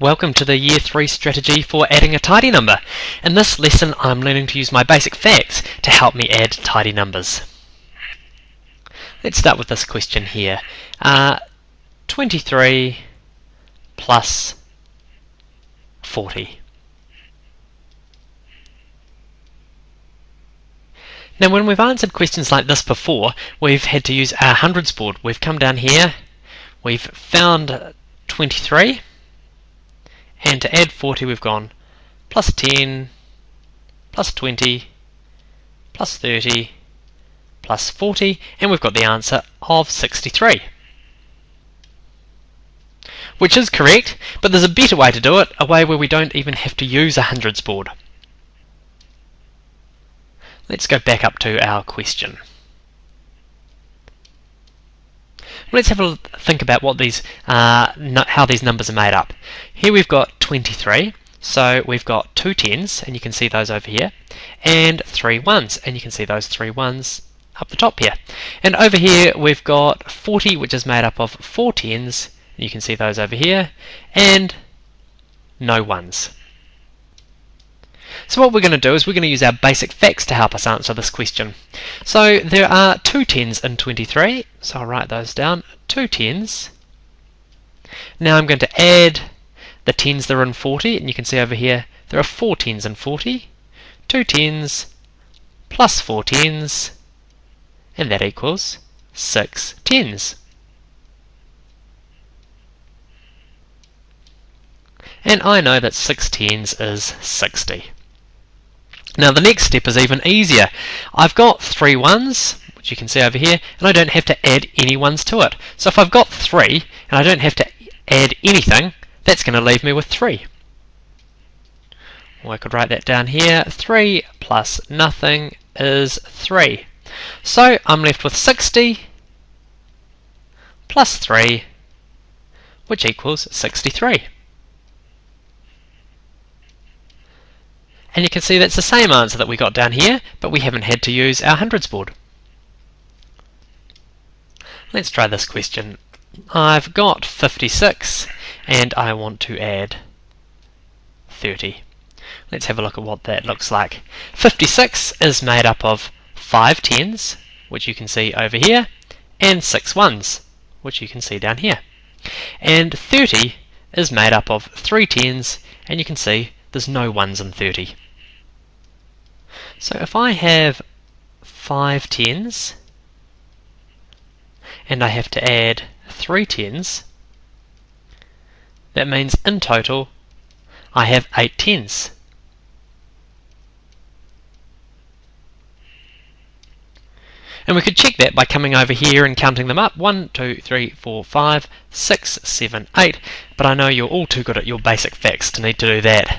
Welcome to the Year 3 strategy for adding a tidy number. In this lesson I'm learning to use my basic facts to help me add tidy numbers. Let's start with this question here. 23 plus 40. Now when we've answered questions like this before, we've had to use our hundreds board. We've come down here, we've found 23, and to add 40 we've gone plus 10, plus 20, plus 30, plus 40, and we've got the answer of 63. Which is correct, but there's a better way to do it, a way where we don't even have to use a hundreds board. Let's go back up to our question. Let's have a think about what these, how these numbers are made up. Here we've got 23, so we've got 2 10s, and you can see those over here, and 3 1s, and you can see those 3 1s up the top here. And over here we've got 40, which is made up of 4 10s, and you can see those over here, and no 1s. So what we're going to do is we're going to use our basic facts to help us answer this question. So there are 2 10s in 23, so I'll write those down, 2 10s. Now I'm going to add the 10s that are in 40, and you can see over here there are 4 10s in 40, 2 10s plus 4 10s, and that equals 6 10s. And I know that 6 10s is 60. Now the next step is even easier. I've got 3 1s, which you can see over here, and I don't have to add any 1s to it. So if I've got 3, and I don't have to add anything, that's going to leave me with 3. Well, I could write that down here. 3 plus nothing is 3. So I'm left with 60 plus 3, which equals 63. And you can see that's the same answer that we got down here, but we haven't had to use our hundreds board. Let's try this question. I've got 56 and I want to add 30. Let's have a look at what that looks like. 56 is made up of 5 10s, which you can see over here, and 6 1s, which you can see down here. And 30 is made up of 3 10s, and you can see there's no 1s in 30. So if I have 5 10s and I have to add 3 10s, that means in total I have 8 10s. And we could check that by coming over here and counting them up. 1, 2, 3, 4, 5, 6, 7, 8. But I know you're all too good at your basic facts to need to do that.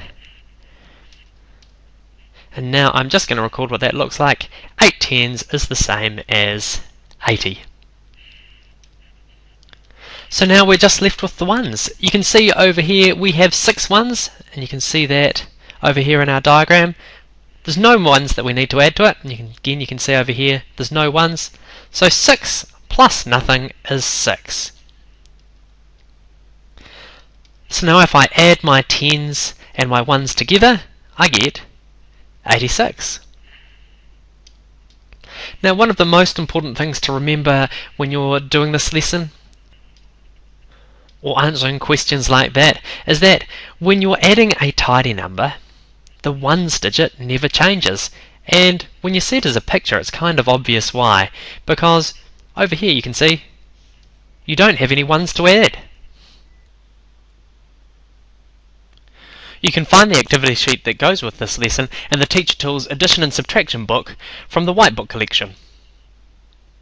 And now I'm just going to record what that looks like. 8 10s is the same as 80. So now we're just left with the 1s. You can see over here we have 6 1s, and you can see that over here in our diagram. There's no 1s that we need to add to it, and you can see over here there's no 1s. So 6 plus nothing is 6. So now if I add my 10s and my 1s together, I get 86. Now one of the most important things to remember when you're doing this lesson or answering questions like that is that when you're adding a tidy number, the 1s digit never changes. And when you see it as a picture, it's kind of obvious why, because over here you can see you don't have any 1s to add. You can find the activity sheet that goes with this lesson in the Teacher Tools Addition and Subtraction book from the White Book collection.